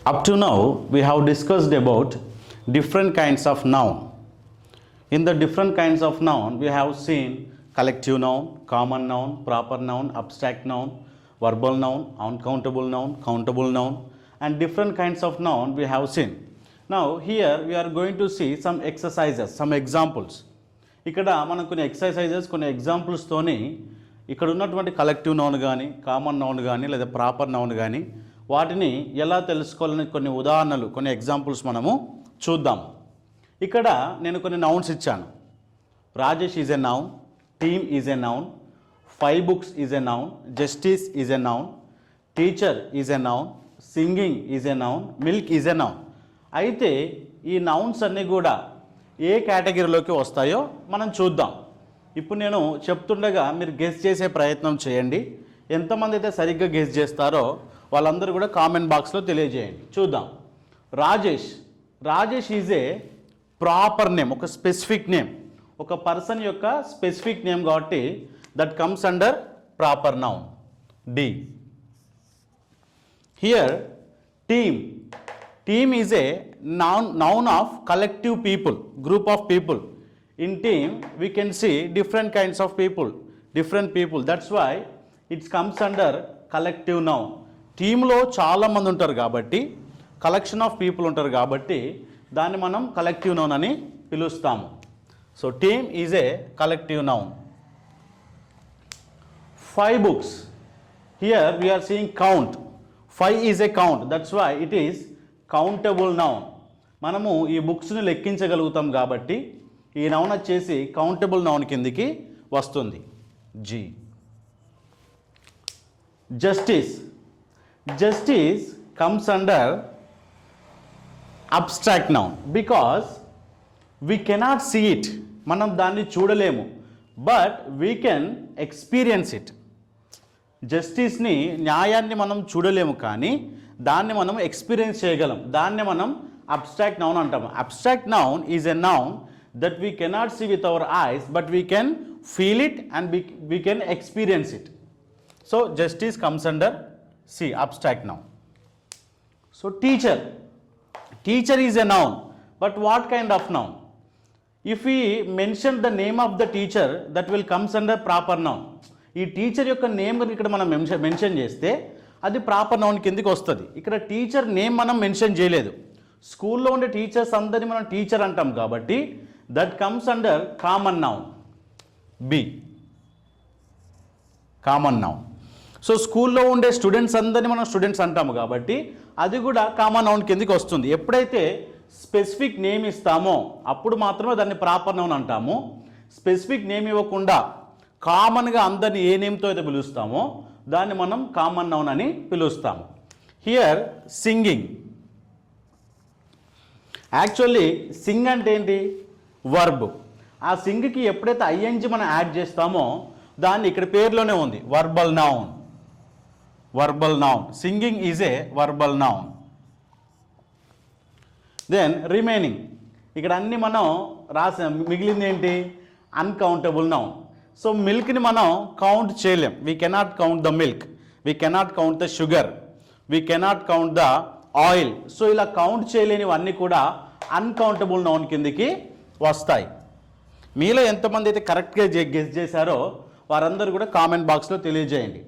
Up to now, we have discussed about different kinds of noun. In the different kinds of noun, we have seen collective noun, common noun, proper noun, abstract noun, verbal noun, uncountable noun, countable noun, and different kinds of noun we have seen. Now, here we are going to see some exercises, some examples. ఇక్కడ మనం కొన్ని exercises కొన్ని ఎగ్జాంపుల్స్తోని ఇక్కడ ఉన్నటువంటి collective noun కానీ common noun కానీ లేదా proper noun కానీ వాటిని ఎలా తెలుసుకోవాలని కొన్ని ఉదాహరణలు కొన్ని ఎగ్జాంపుల్స్ మనము చూద్దాం. ఇక్కడ నేను కొన్ని నౌన్స్ ఇచ్చాను. Rajesh is a noun, team is a noun, 5 books is a noun, justice is a noun, teacher is a noun, singing is a noun, milk is a noun. అయితే ఈ నౌన్స్ అన్నీ కూడా ఏ కేటగిరీలోకి వస్తాయో మనం చూద్దాం. ఇప్పుడు నేను చెప్తుండగా మీరు గెస్ చేసే ప్రయత్నం చేయండి. ఎంతమంది అయితే సరిగ్గా గెస్ చేస్తారో వాళ్ళందరూ కూడా కామెంట్ బాక్స్లో తెలియజేయండి. చూద్దాం. Rajesh is a proper name, ఒక స్పెసిఫిక్ నేమ్, ఒక పర్సన్ యొక్క స్పెసిఫిక్ నేమ్ కాబట్టి that comes under proper noun. D. Here team is a noun of collective people, group of people. In team we can see different kinds of people, different people, that's why it comes under collective noun. Team లో చాలా మంది ఉంటారు కాబట్టి collection of people ఉంటారు కాబట్టి దాన్ని మనం collective noun అని పిలుస్తాము. So team is a collective noun. 5 books, here we are seeing count. 5 is a count, that's why it is countable noun. మనము ఈ బుక్స్ని లెక్కించగలుగుతాం కాబట్టి ఈ నౌన్ వచ్చేసి కౌంటబుల్ నౌన్ కిందికి వస్తుంది. జీ. Justice comes under abstract noun because we cannot see it, మనం దాన్ని చూడలేము, but we can experience it. జస్టిస్ని, న్యాయాన్ని మనం చూడలేము కానీ దాన్ని మనం ఎక్స్పీరియన్స్ చేయగలం, దాన్ని మనం అబ్స్ట్రాక్ట్ నౌన్ అంటాము. Abstract noun is a noun that we cannot see with our eyes but we can feel it and we can experience it. So justice comes under C, abstract noun. So teacher is a noun, but what kind of noun? If we mention the name of the teacher that will comes under proper noun. ఈ teacher యొక్క name ఇక్కడ మనం mention చేస్తే అది proper noun కిందికి వస్తుంది. ఇక్కడ teacher name మనం మెన్షన్ చేయలేదు. స్కూల్లో ఉండే టీచర్స్ అందరినీ మనం టీచర్ అంటాం కాబట్టి that comes under common noun. B, common noun. So స్కూల్లో ఉండే స్టూడెంట్స్ అందరినీ మనం స్టూడెంట్స్ అంటాము కాబట్టి అది కూడా కామన్ నౌన్ కిందికి వస్తుంది. ఎప్పుడైతే స్పెసిఫిక్ నేమ్ ఇస్తామో అప్పుడు మాత్రమే దాన్ని ప్రాపర్ నౌన్ అంటాము. స్పెసిఫిక్ నేమ్ ఇవ్వకుండా కామన్గా అందరినీ ఏ నేమ్తో అయితే పిలుస్తామో దాన్ని మనం కామన్ నౌన్ అని పిలుస్తాము. Here singing. యాక్చువల్లీ సింగ్ అంటే ఏంటి? వర్బ్. ఆ సింగ్కి ఎప్పుడైతే ఐఎన్జి మనం యాడ్ చేస్తామో దాన్ని ఇక్కడ పేరులోనే ఉంది, verbal noun. Singing is a verbal noun. Then remaining, ఇక్కడ అన్ని మనం రాసాం, మిగిలింది ఏంటి? Uncountable noun. సో మిల్క్ని మనం కౌంట్ చేయలేం. We cannot count the milk, we cannot count the sugar, we cannot count the oil. So ఇలా కౌంట్ చేయలేనివన్నీ కూడా అన్కౌంటబుల్ నౌన్ కిందికి వస్తాయి. మీలో ఎంతమంది అయితే కరెక్ట్గా గెస్ చేశారో వారందరూ కూడా కామెంట్ బాక్స్లో తెలియజేయండి.